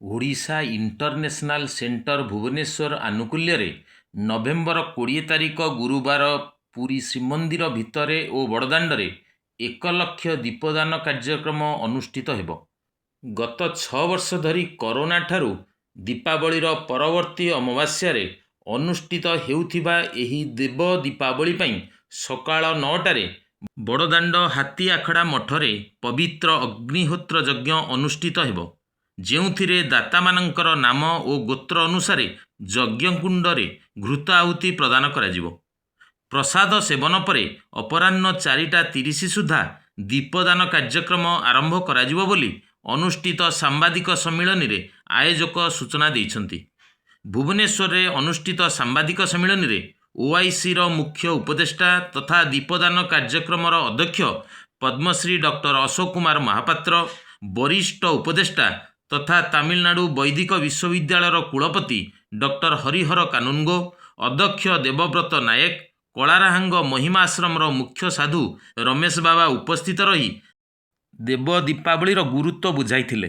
Odisha international centre Bhubaneswar ଆନୁକୂଲ୍ୟରେ November 20 ତାରିଖ ଗୁରୁବାର ପୁରୀ ଶ୍ରୀମନ୍ଦିର ଭିତରେ ଓ ବଡ଼ଦାଣ୍ଡରେ 1,00,000 ଦୀପଦାନ କାର୍ଯ୍ୟକ୍ରମ ଅନୁଷ୍ଠିତ ହେବ। ଗତ 6 ବର୍ଷ ଧରି କରୋନା ଠାରୁ ଦୀପାବଳିର ପରବର୍ତ୍ତୀ ଅମାବାସ୍ୟାରେ ଅନୁଷ୍ଠିତ ହେଉଥିବା ଏହି ଦେବ ଦୀପାବଳି ପାଇଁ ସକାଳ 9ଟାରେ ବଡ଼ଦାଣ୍ଡ ହାତୀ ଆଖଡ଼ା ମଠରେ ପବିତ୍ର ଅଗ୍ନିହୋତ୍ର ଯଜ୍ଞ ଅନୁଷ୍ଠିତ ହେବ, ଯେଉଁଥିରେ ଦାତାମାନଙ୍କର ନାମ ଓ ଗୋତ୍ର ଅନୁସାରେ ଯଜ୍ଞକୁଣ୍ଡରେ ଘୃତ ଆହୁତି ପ୍ରଦାନ କରାଯିବ। ପ୍ରସାଦ ସେବନ ପରେ ଅପରାହ୍ନ 4:30 ସୁଦ୍ଧା ଦୀପଦାନ କାର୍ଯ୍ୟକ୍ରମ ଆରମ୍ଭ କରାଯିବ ବୋଲି ଅନୁଷ୍ଠିତ ସାମ୍ବାଦିକ ସମ୍ମିଳନୀରେ ଆୟୋଜକ ସୂଚନା ଦେଇଛନ୍ତି। ଭୁବନେଶ୍ୱରରେ ଅନୁଷ୍ଠିତ ସାମ୍ବାଦିକ ସମ୍ମିଳନୀରେ ଓଆଇସିର ମୁଖ୍ୟ ଉପଦେଷ୍ଟା ତଥା ଦୀପଦାନ କାର୍ଯ୍ୟକ୍ରମର ଅଧ୍ୟକ୍ଷ ପଦ୍ମଶ୍ରୀ ଡକ୍ଟର ଅଶୋକ କୁମାର ମହାପାତ୍ର, ବରିଷ୍ଠ ଉପଦେଷ୍ଟା ତଥା ତାମିଲନାଡୁ ବୈଦିକ ବିଶ୍ୱବିଦ୍ୟାଳୟର କୁଳପତି ଡକ୍ଟର ହରିହର କାନୁନଗୋ, ଅଧ୍ୟକ୍ଷ ଦେବବ୍ରତ ନାୟକ, କଳାରହାଙ୍ଗ ମହିମା ଆଶ୍ରମର ମୁଖ୍ୟ ସାଧୁ ରମେଶ ବାବା ଉପସ୍ଥିତ ରହି ଦେବ ଦୀପାବଳିର ଗୁରୁତ୍ୱ ବୁଝାଇଥିଲେ।